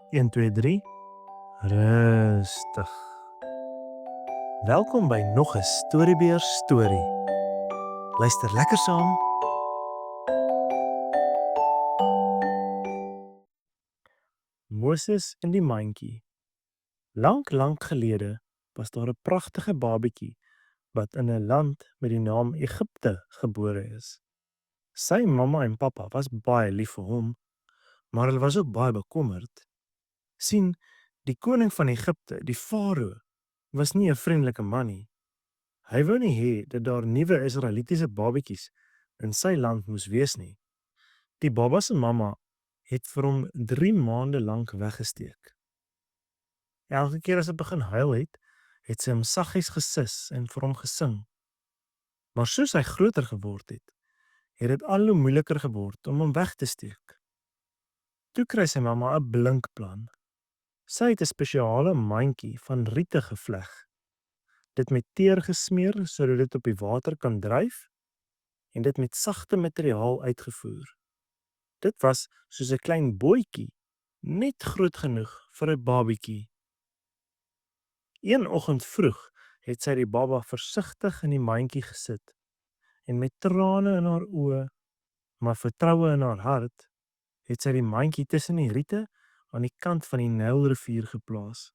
1, 2, 3. Rustig. Welkom by nog 'n Storybeer storie. Luister lekker saam. Moses en die mandjie. Lank gelede was daar 'n pragtige babatjie wat in 'n land met die naam Egipte gebore is. Sy mamma en pappa was baie lief vir hom, maar hulle was ook baie bekommerd. Sien, die koning van Egipte, die farao, was nie 'n vriendelike man nie. Hy wou nie hê dat daar nuwe Israelitiese babatjies in sy land moes wees nie. Die baba se mamma het vir hom 3 maande lank weggesteek. Elke keer as hy begin huil het sy hom saggies gesus en vir hom gesing. Maar soos hy groter geword het dit al hoe moeiliker geword om hom weg te steek. Toe kry sy mamma 'n blink plan. Sy het 'n spesiale mandjie van riete gevleg, dit met teer gesmeer sodat dit op die water kan dryf en dit met sagte materiaal uitgevoer. Dit was soos 'n klein bootjie, net groot genoeg vir 'n babatjie. Een oggend vroeg het sy die baba versigtig in die mandjie gesit en met trane in haar oë, maar vertroue in haar hart, het sy die mandjie tussen die riete aan die kant van die Nylrivier geplaas.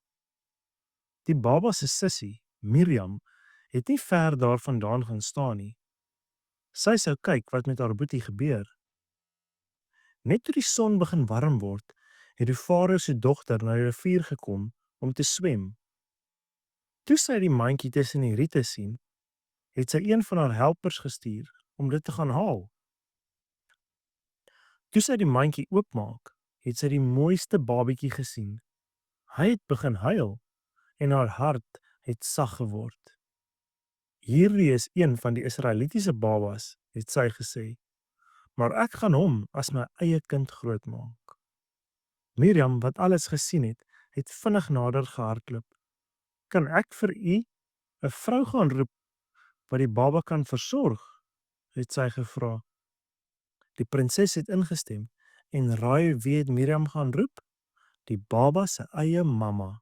Die baba se sussie, Miriam, het nie ver daarvandaan gaan staan nie. Sy sou kyk wat met haar boetie gebeur. Net toe die son begin warm word, het die farao se dogter na die rivier gekom om te swem. Toe sy die mandjie tussen die riete sien, het sy een van haar helpers gestuur om dit te gaan haal. Toe sy die mandjie oopmaak, het sy die mooiste babatjie gesien. Hy het begin huil en haar hart het sag geword. Hierdie is een van die Israelitiese babas, het sy gesê, maar ek gaan hom as my eie kind grootmaak. Miriam, wat alles gesien het vinnig nader gehardloop. Kan ek vir u 'n vrou gaan roep wat die baba kan versorg? Het sy gevra. Die prinses het ingestem en raai wie het Miriam gaan roep? Die baba se eie mamma.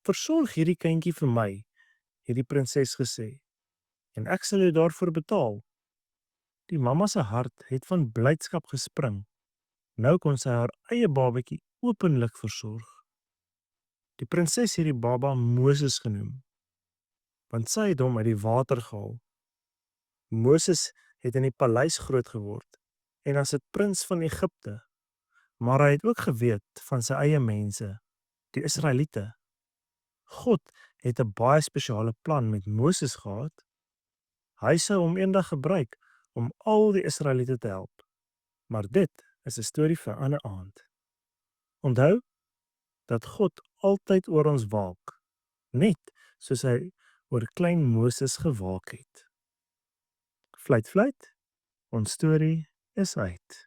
Versorg hierdie kindjie vir my, het die prinses gesê, en ek sal jou daarvoor betaal. Die mamma se hart het van blydskap gespring. Nou kon sy haar eie babatjie openlik versorg. Die prinses het die baba Moses genoem, want sy het hom uit die water gehaal. Moses het in die paleis groot geword en as 'n prins van Egipte, maar hy het ook geweet van sy eie mense, die Israeliete. God het 'n baie spesiale plan met Moses gehad. Hy sou hom eendag gebruik om al die Israeliete te help. Maar dit is 'n storie vir 'n ander aand. Onthou dat God altyd oor ons waak, net soos hy oor klein Moses gewaak het. Fluit, fluit, ons storie is uit.